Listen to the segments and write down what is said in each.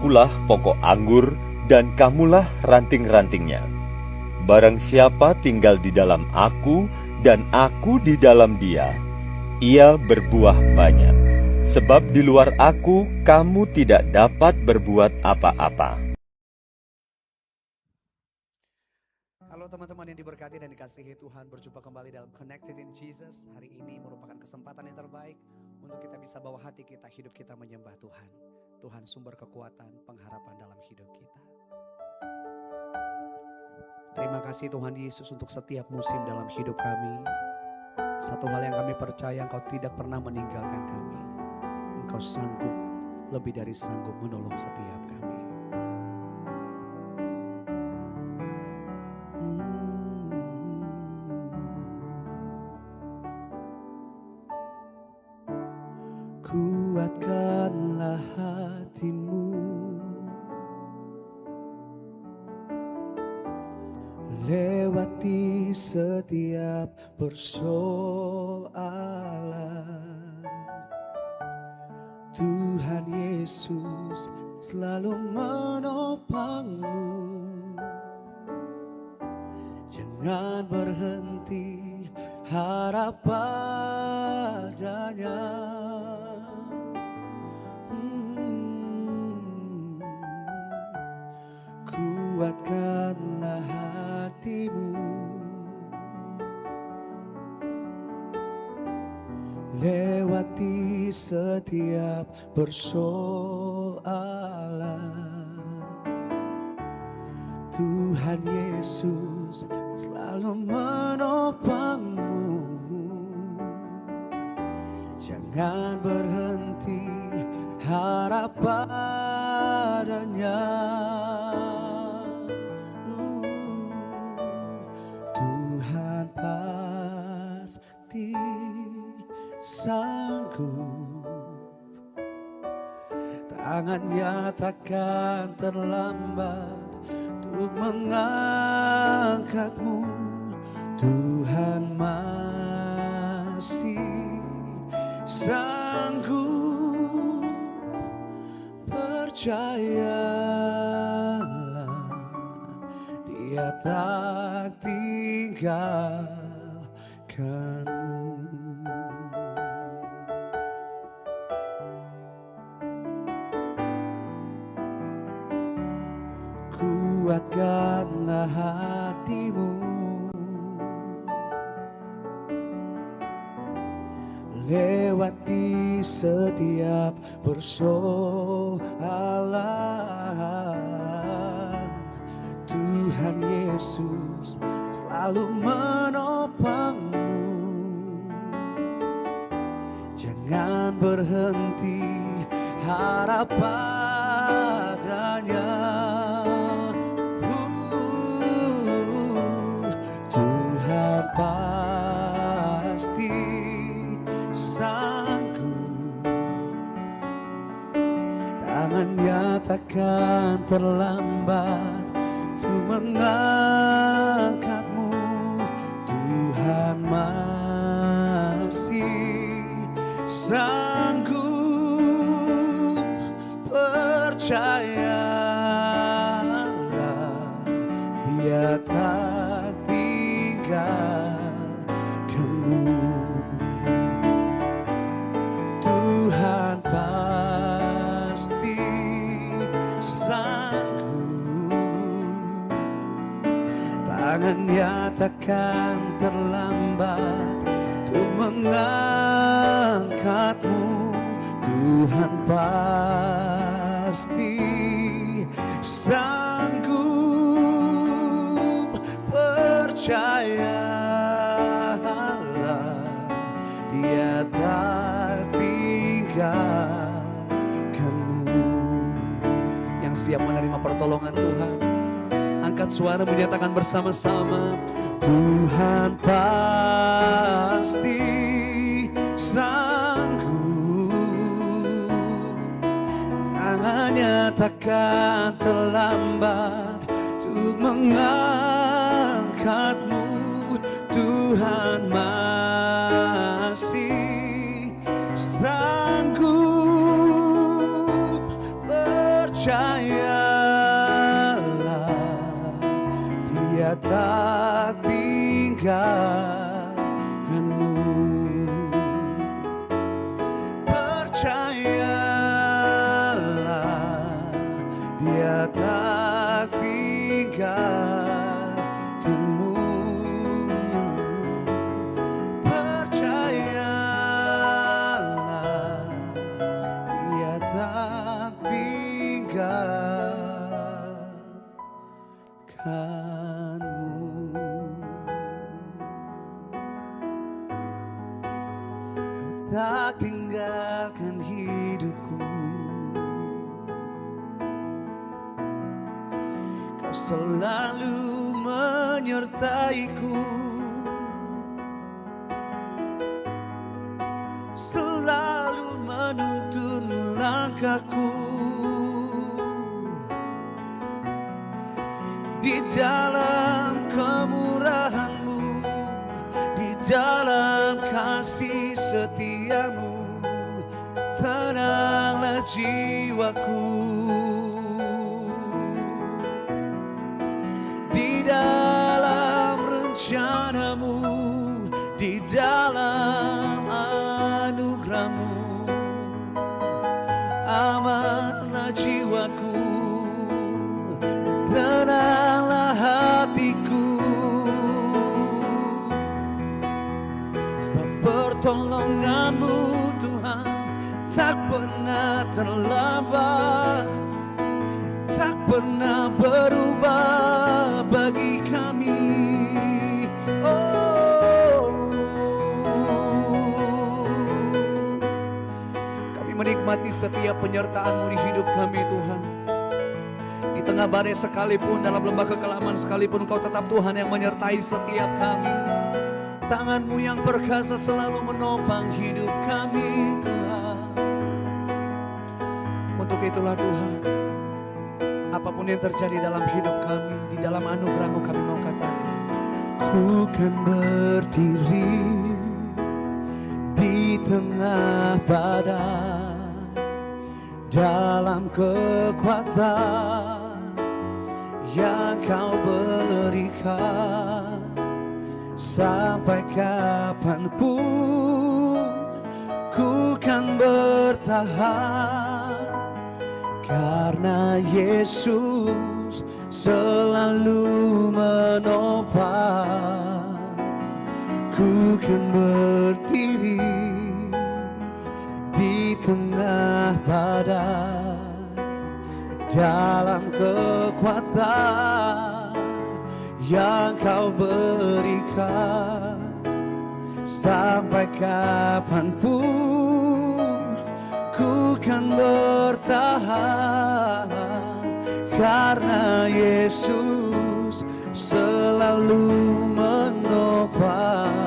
akulah pokok anggur, dan kamulah ranting-rantingnya. Barang siapa tinggal di dalam aku, dan aku di dalam dia, ia berbuah banyak. Sebab di luar aku, kamu tidak dapat berbuat apa-apa. Halo teman-teman yang diberkati dan dikasihi Tuhan, berjumpa kembali dalam Connected in Jesus. Hari ini merupakan kesempatan yang terbaik untuk kita bisa bawa hati kita, hidup kita menyembah Tuhan. Tuhan sumber kekuatan, pengharapan dalam hidup kita. Terima kasih Tuhan Yesus untuk setiap musim dalam hidup kami. Satu hal yang kami percaya, Engkau tidak pernah meninggalkan kami. Engkau sanggup, lebih dari sanggup menolong setiap kami. Kuatkanlah hatimu, lewati setiap persoalan. Tuhan Yesus selalu menopangmu. Jangan berhenti harap padanya. Kuatkanlah hatimu, lewati setiap persoalan. Tuhan Yesus selalu menopangmu. Jangan berhenti harap padanya. Tuhan pasti sanggup, tangannya takkan terlambat untuk mengangkatmu. Tuhan masih sanggup, percayalah, Dia tak tinggalkanmu. Kuatkanlah hatimu, lewati setiap persoalan. Tuhan Yesus selalu menopangmu. Jangan berhenti harap padanya. Tuhan pasti sanggup, tangannya takkan terlambat untuk mengangkatmu. Tuhan masih sanggup, percayalah, Dia tak tinggalkanmu. Tuhan pasti sanggup, tangannya takkan terlambat untuk mengangkatmu. Tuhan pasti sanggup, percayalah, Dia tak tinggalkanmu. Yang siap menerima pertolongan Tuhan, angkat suara menyatakan bersama-sama. Tuhan pasti sanggup, tangannya takkan terlambat untuk mengangkatmu. Tuhan masih sanggup, percaya Dia tak tinggalkanmu. Percayalah, Dia tak tinggalkanmu. Percayalah, Dia tak tinggalkanmu. Kau tak tinggalkan hidupku. Kau selalu menyertaiku, selalu menuntun langkahku. Di dalam kemurahan-Mu, di dalam kasih setia-Mu, tenanglah jiwaku. Di dalam rencana-Mu, di dalam anugerah-Mu, amanlah jiwaku, tenanglah hatiku. Sebab pertolongan-Mu Tuhan tak pernah terlambat, tak pernah berubah bagi kami. Oh, kami menikmati setiap penyertaan-Mu di hidup kami Tuhan. Di tengah badai sekalipun, dalam lembah kekelaman sekalipun, Kau tetap Tuhan yang menyertai setiap kami. Tangan-Mu yang perkasa selalu menopang hidup kami Tuhan. Untuk itulah Tuhan, apapun yang terjadi dalam hidup kami, di dalam anugerah-Mu kami mau katakan, ku kan berdiri di tengah badai, dalam kekuatan yang Kau berikan. Sampai kapanpun ku kan bertahan, karena Yesus selalu menopang. Ku kan berdiri di tengah badai, dalam kekuatan yang Kau berikan. Sampai kapanpun ku kan bertahan, karena Yesus selalu menopang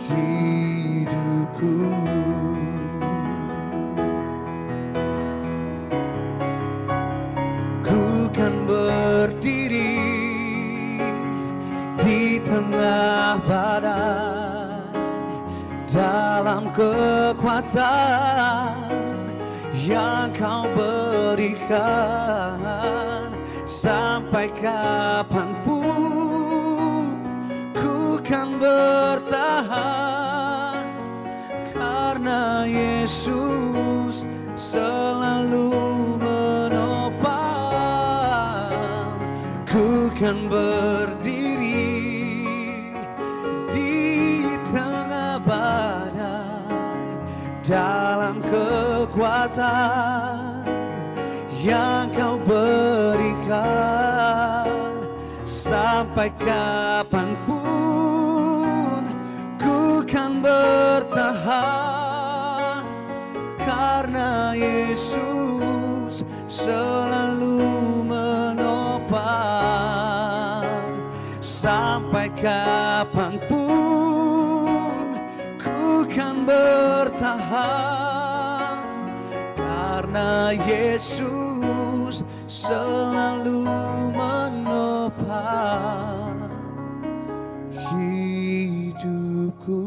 hidupku. Ku kan berdiri di tengah badai, dalam kekuatan yang Kau berikan. Sampai kapanpun ku kan bertahan, karena Yesus selalu menopang. Ku kan berdiri di tengah badai, dalam kekuatan yang Kau berikan. Sampai kapanpun ku kan bertahan, karena Yesus selalu menopang. Sampai kapanpun ku kan bertahan, karena Yesus selalu menopang hidupku.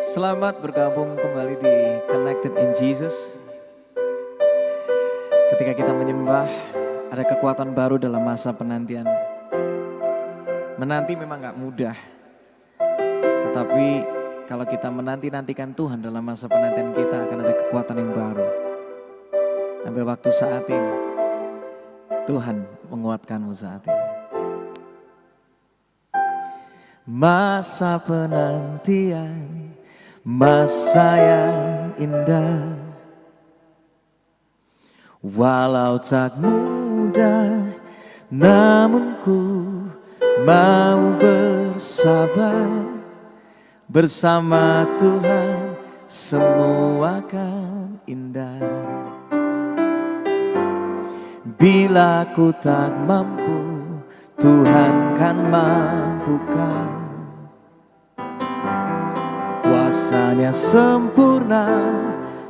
Selamat bergabung kembali di Connected in Jesus. Ketika kita menyembah, ada kekuatan baru dalam masa penantian. Menanti memang gak mudah, tetapi kalau kita menanti-nantikan Tuhan dalam masa penantian kita, akan ada kekuatan yang baru. Sampai waktu saat ini, Tuhan menguatkanmu saat ini. Masa penantian, masa yang indah, walau tak mudah, namun ku mau bersabar. Bersama Tuhan semua akan indah. Bila ku tak mampu, Tuhan kan mampukan. Kuasanya sempurna,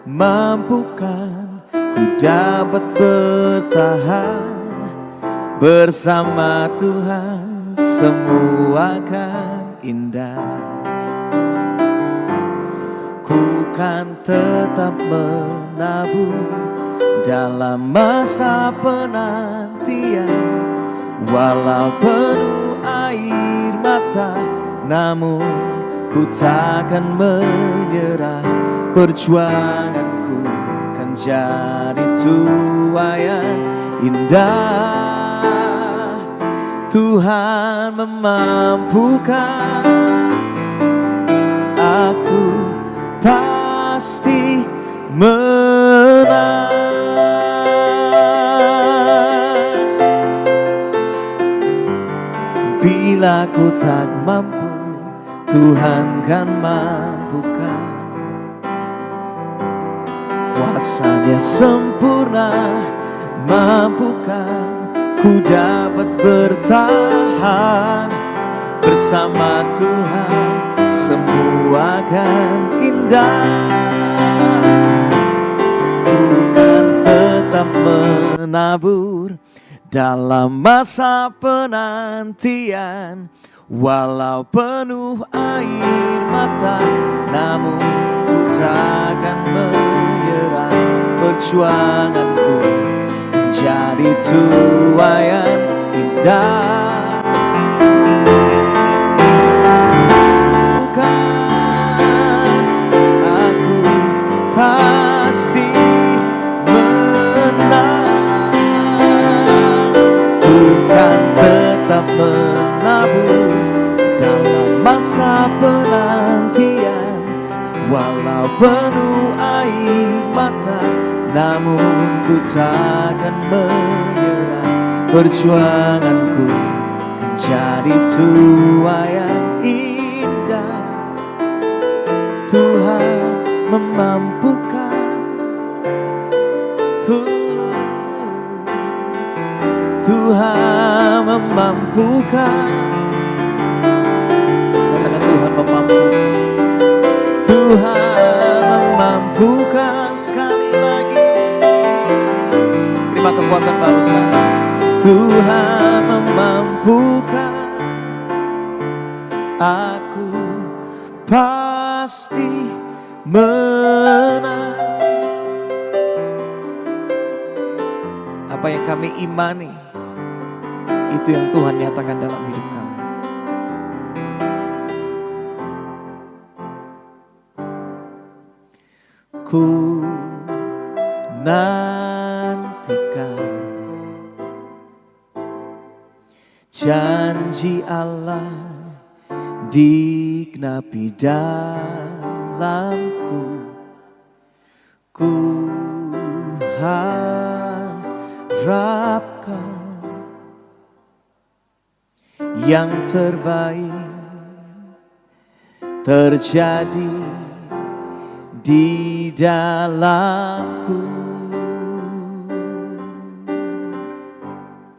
mampukan ku dapat bertahan. Bersama Tuhan semua akan indah. Ku kan tetap menabur dalam masa penantian. Walau penuh air mata, namun ku takkan menyerah. Perjuanganku kan jadi tuaian indah. Tuhan memampukan, aku pasti menang. Bila ku tak mampu, Tuhan kan mampukan. Kuasanya sempurna, mampukan ku dapat bertahan. Bersama Tuhan semua akan indah. Ku kan tetap menabur dalam masa penantian. Walau penuh air mata, namun ku takkan menyerah. Perjuanganku kan jadi tuaian indah. Bukan, aku pasti menang. Bukan tetap menabur dalam masa penantian. Walau penuh air mata, namun ku takkan menyerah. Perjuanganku kan jadi tuaian indah. Tuhan memampukan, Tuhan memampukan. Katakan Tuhan memampukan. Tuhan memampukan. Sekali lagi, terima kekuatan baru sana. Tuhan memampukan, aku pasti menang. Apa yang kami imani, itu yang Tuhan nyatakan dalam hidup kami. Ku nantikan janji Allah digenapi dalamku. Ku harapkan yang terbaik terjadi di dalamku.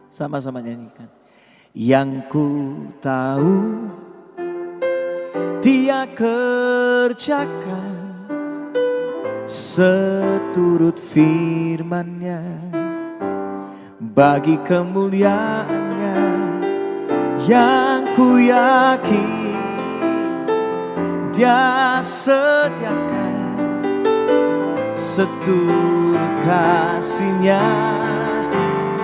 Sama-sama nyanyikan. Yang ku tahu Dia kerjakan seturut firman-Nya, bagi kemuliaan-Nya. Yang ku yakin Dia sediakan seturut kasih-Nya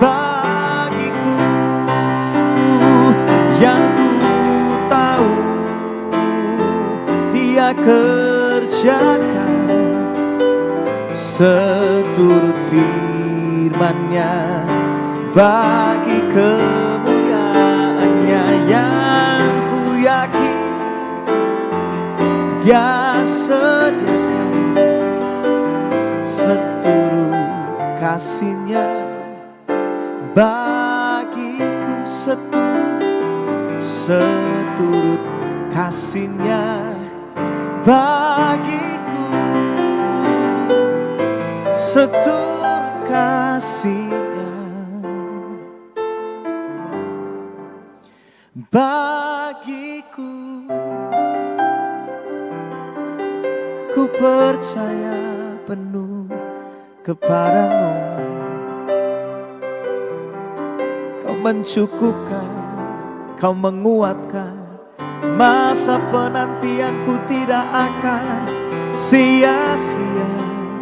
bagiku, yang ku tahu Dia kerjakan seturut firman-Nya bagi kemuliaan-Nya, yang ku yakin Dia sediakan seturut kasih-Nya bagiku, seturut kasih-Nya bagiku, seturut kasih-Nya bagiku. Ku percaya penuh kepadamu, Kau mencukupkan, Kau menguatkan. Masa penantianku tidak akan sia-sia.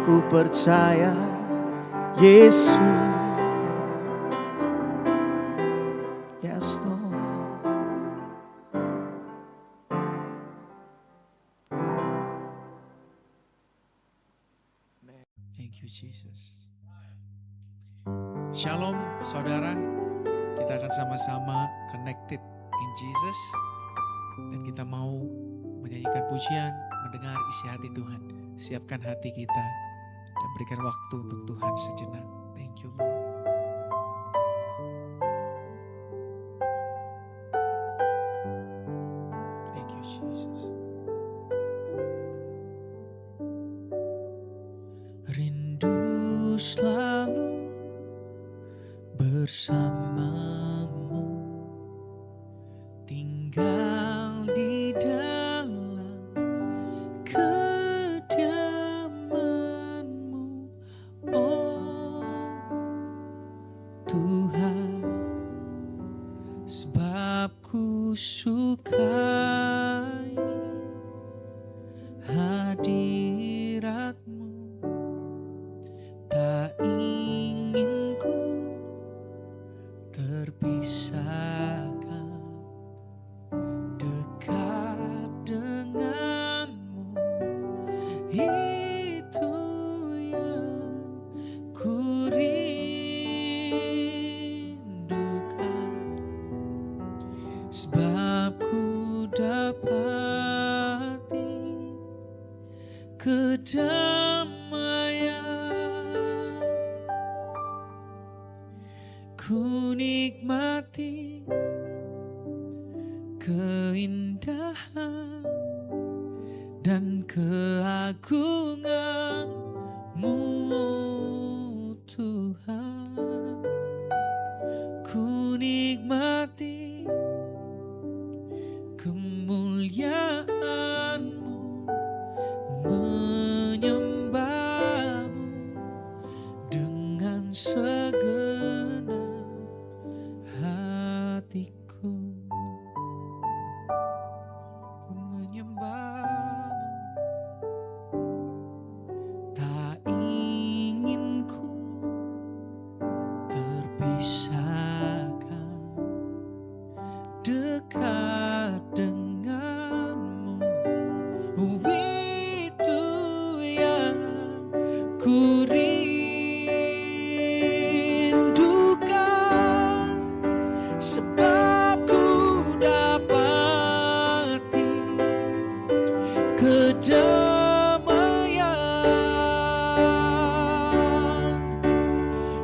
Ku percaya Yesus. Yes, Lord. Thank you Jesus. Shalom saudara, kita akan sama-sama connected in Jesus. Dan kita mau menyanyikan pujian, mendengar isi hati Tuhan. Siapkan hati kita dan berikan waktu untuk Tuhan sejenak. Thank you Lord. Thank you Jesus. Rindu selalu bersamamu, tinggal di dalam kediaman-Mu, oh Tuhan, sebab ku sukai hadirat-Mu, tak ingin ku terpisahkan, dekat denganmu, itu yang ku rindukan, sebab ku dapati kedamaian, ku nikmati keindahan dan keagungan-Mu, Tuhan. Ku nikmati kemuliaan-Mu, menyembah-Mu dengan segenap hatiku, menyembah-Mu, tak ingin ku terpisahkan, dekat denganmu, itu yang ku rindukan, sebab ku dapati kedamaian,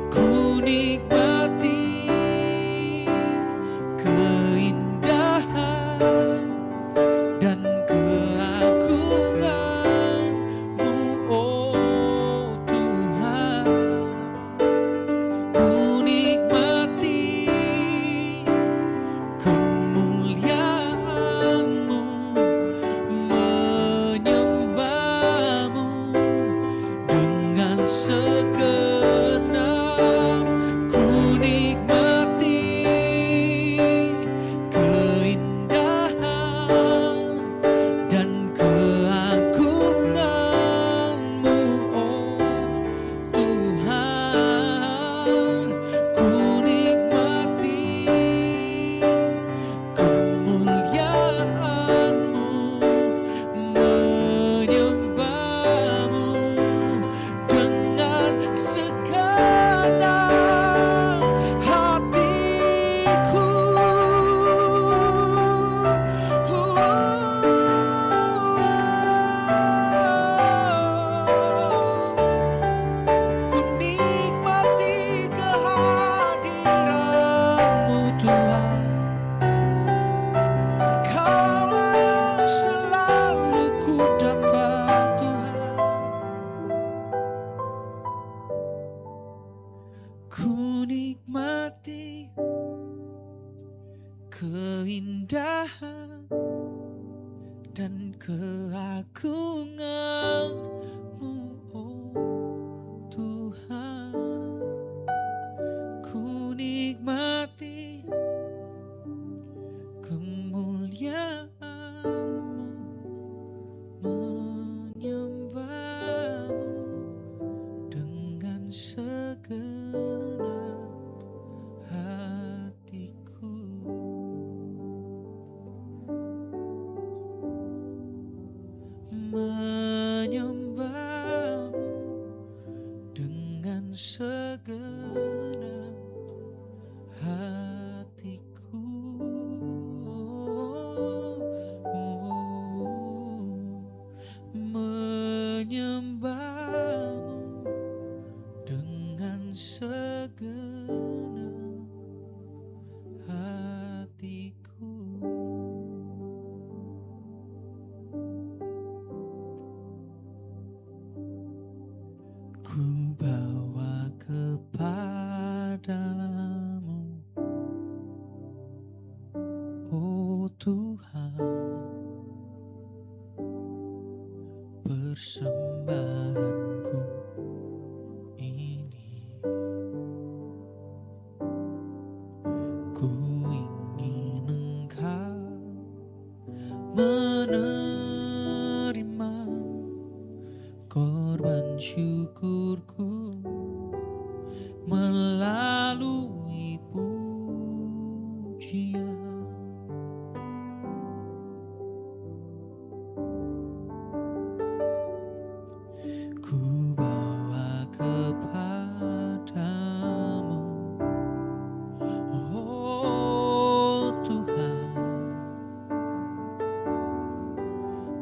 ku nikmati keindahan dan keagungan-Mu, oh Tuhan. Ku nikmati kemuliaan-Mu, menyembah dan keagungan-Mu, oh Tuhan. Ku nikmati kemuliaan-Mu, menyembah-Mu dengan segenap hatiku. Menyembah-Mu dengan segenap hatiku. Menyembah-Mu dengan segenap hatiku. Ku bawa kepadamu, oh Tuhan, persembahanku ini. Ku ingin Engkau menerima korban syukurku melalui pujian. Ku bawa kepadamu, oh Tuhan,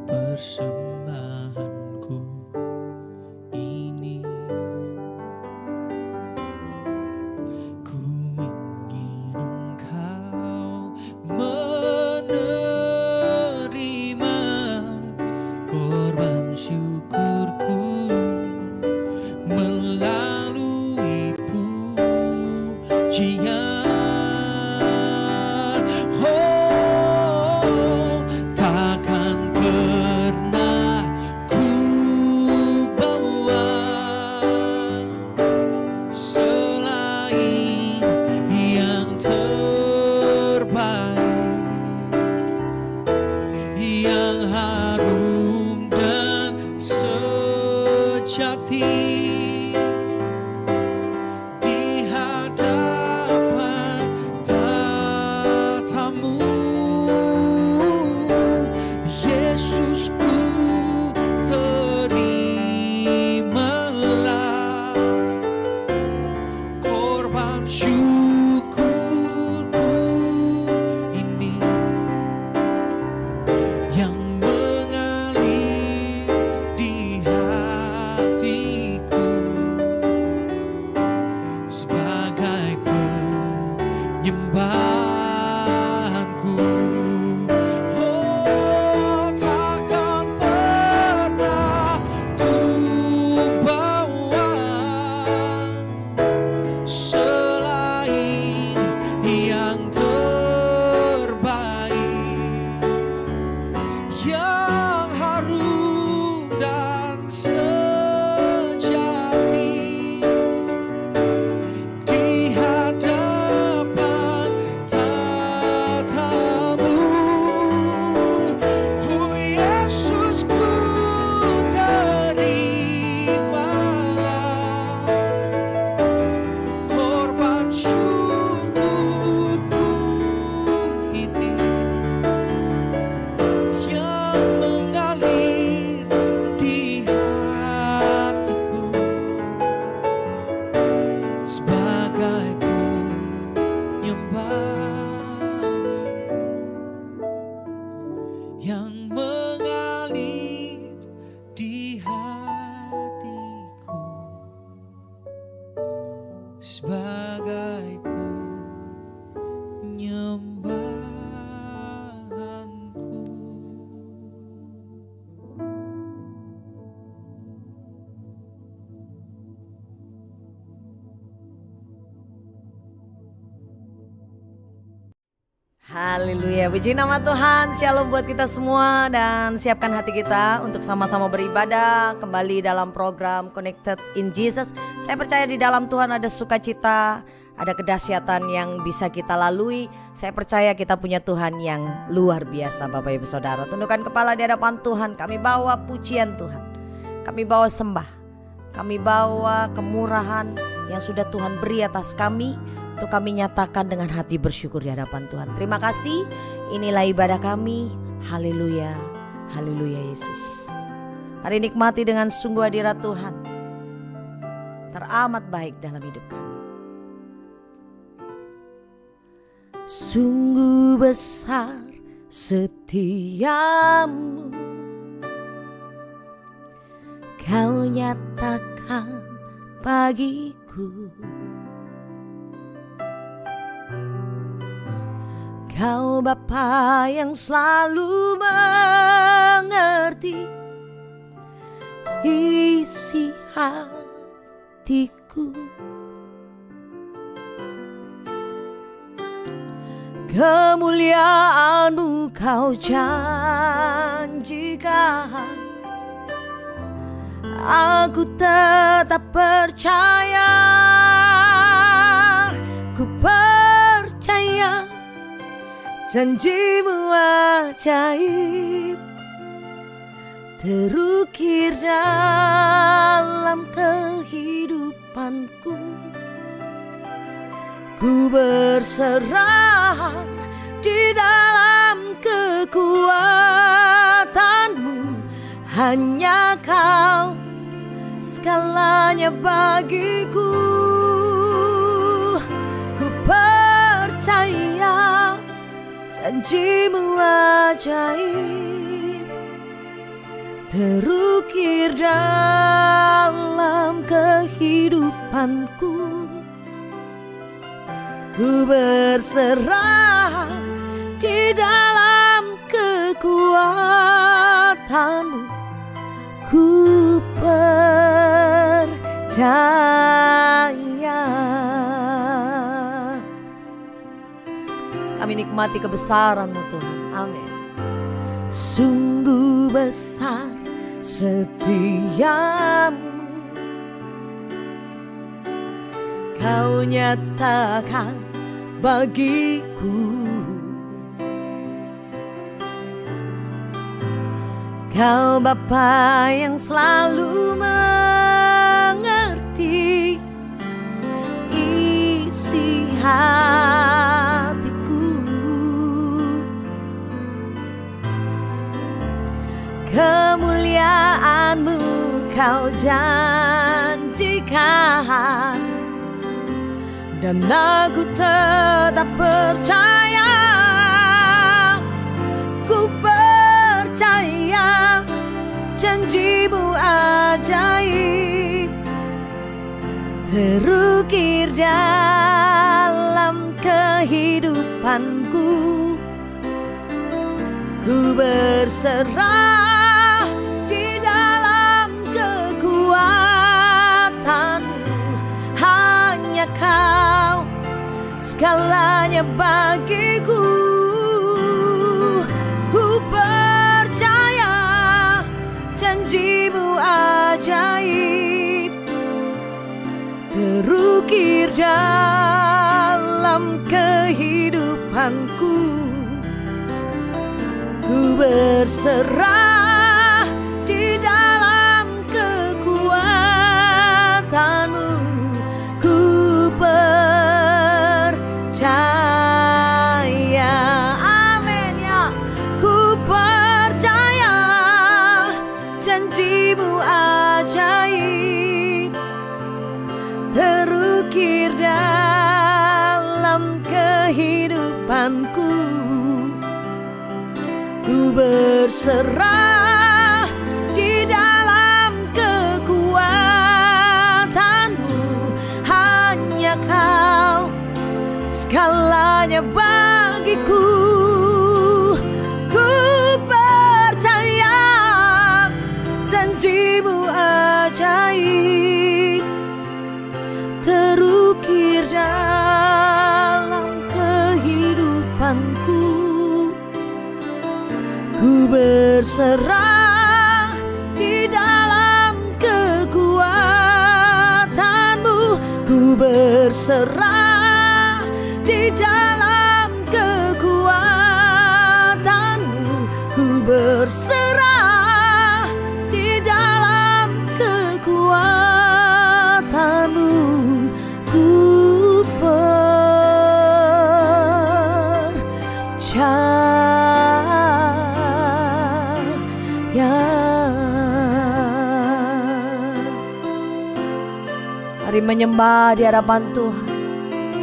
persembahanku ini. Ku ingin Engkau menerima korban syukurku melalui pujian. Oh, takkan pernah ku bawa selain yang terbaik, yang harum dan sejati di hadapan tatamu. Yesusku, terimalah korban syukurku ini yang mengalir di hatiku sebagai penyembahanku. Oh, takkan pernah ku bawa selain yang terbaik, yang harum dan sejati di hadapan tatamu. Oh Yesusku, terimalah korban syukurku ini yang mengalir di hatiku sebagai penyembahanku, yang mengalir di hatiku sebagai penyembahanku. Haleluya, puji nama Tuhan. Shalom buat kita semua dan siapkan hati kita untuk sama-sama beribadah kembali dalam program Connected in Jesus. Saya percaya di dalam Tuhan ada sukacita, ada kedahsyatan yang bisa kita lalui. Saya percaya kita punya Tuhan yang luar biasa. Bapak Ibu Saudara, tundukkan kepala di hadapan Tuhan. Kami bawa pujian Tuhan, kami bawa sembah, kami bawa kemurahan yang sudah Tuhan beri atas kami, untuk kami nyatakan dengan hati bersyukur di hadapan Tuhan. Terima kasih, inilah ibadah kami. Haleluya, haleluya Yesus. Mari nikmati dengan sungguh hadirat Tuhan, teramat baik dalam hidup kami. Sungguh besar setiamu, Kau nyatakan bagiku. Kau Bapa yang selalu mengerti isi hatiku. Kemuliaan-Mu Kau janjikan, aku tetap percaya, ku percaya janji-Mu ajaib terukir dalam kehidupanku. Ku berserah di dalam kekuatan-Mu, hanya Kau segalanya bagiku. Ku percaya janji-Mu ajaib terukir dalam kehidupanku. Ku berserah di dalam kekuatan-Mu, ku percaya. Kami nikmati kebesaran-Mu Tuhan. Amin. Sungguh besar setiamu, Kau nyatakan bagiku. Kau Bapa yang selalu mengerti isi hatiku. Kemuliaan-Mu Kau janjikan, dan aku tetap percaya, ku percaya janji-Mu ajaib terukir dalam kehidupanku. Ku berserah di dalam kekuatan-Mu, hanya Kau segalanya bagiku. Ku percaya janji-Mu ajaib terukir dalam kehidupanku. Ku berserah di dalam kekuatan-Mu, ku percaya. Amin ya. Ku percaya janji-Mu ajaib terukir dalam kehidupanku. Ku berserah di dalam kekuatan-Mu, hanya Kau segalanya bagiku. Ku percaya janji-Mu ajaib terukir dalam kehidupanku. berserah di dalam kekuatanmu. Ku berserah di dalam kekuatanmu. Ku berserah di dalam kekuatanmu. Ku mari menyembah di hadapan Tuhan.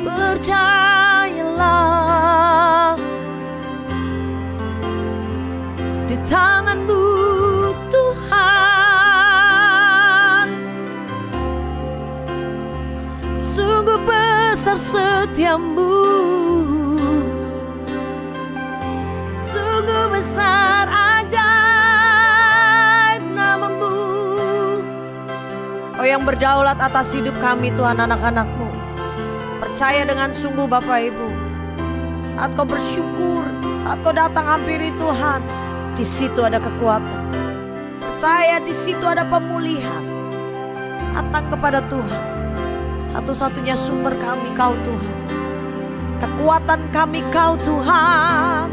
Percayalah di tangan-Mu Tuhan, sungguh besar setia-Mu, sungguh besar ajaib nama-Mu. Kau yang berdaulat atas hidup kami Tuhan, anak-anak-Mu. Percaya dengan sungguh Bapak Ibu, saat kau bersyukur, saat kau datang hampiri Tuhan, di situ ada kekuatan. Percaya di situ ada pemulihan. Datang kepada Tuhan. Satu-satunya sumber kami Kau Tuhan. Kekuatan kami Kau Tuhan.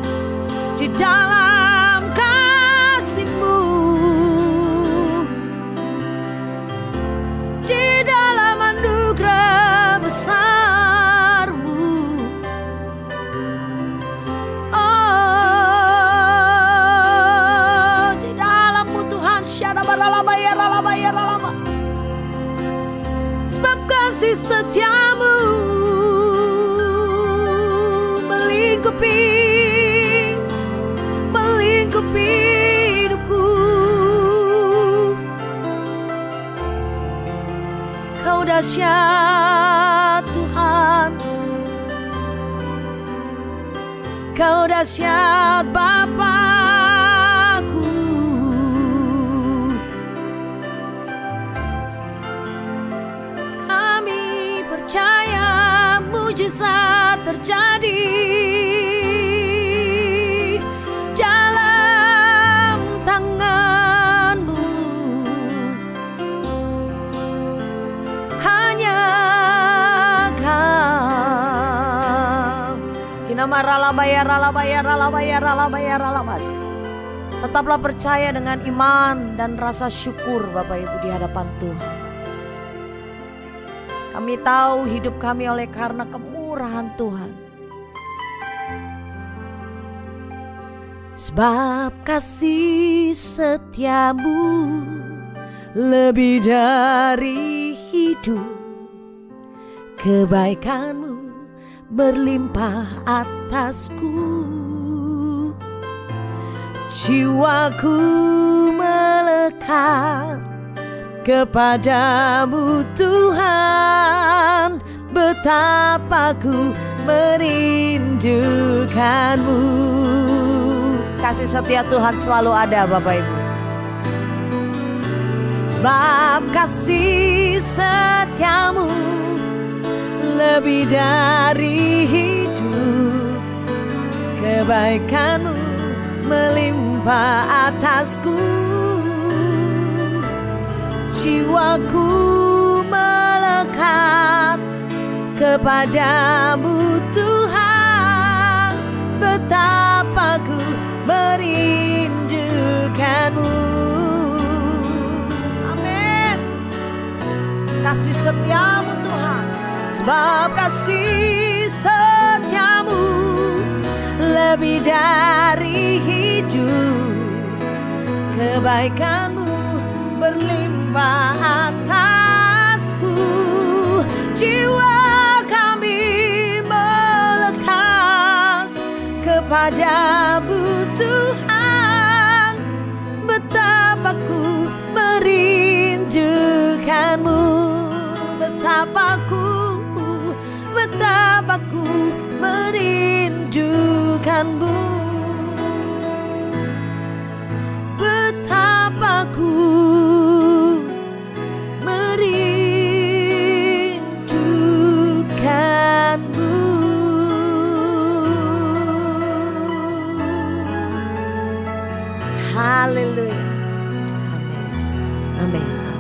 Di dalam kasih-Mu, di dalam anugerah besar-Mu, oh, di dalam-Mu Tuhan, sebab kasih setia-Mu melingkupi hidupku. Kau dahsyat Tuhan, Kau dahsyat Bapakku. Kami percaya mujizat terjadi dalam tangan-Mu. Hanya Kau. Tetaplah percaya dengan iman dan rasa syukur Bapak Ibu di hadapan Tuhan. Kami tahu hidup kami oleh karena kemurahan Tuhan. Sebab kasih setia-Mu lebih dari hidup, kebaikan-Mu berlimpah atasku. Jiwaku melekat kepadamu Tuhan, betapa ku merindukanmu. Kasih setia Tuhan selalu ada Bapak Ibu. Sebab kasih setia-Mu lebih dari hidup, kebaikan-Mu melimpah atasku. Jiwaku melekat kepadamu Tuhan, betapa ku merindukanmu. Amin. Kasih setia-Mu Tuhan, sebab kasih setia-Mu lebih dari hidup, kebaikan-Mu berlimpah atasku. Jiwa kami melekat kepadamu Tuhan, betapa ku merindukanmu. Betapa ku merindukanmu. Betapa ku merindukanmu. Haleluya. Amin. Amin.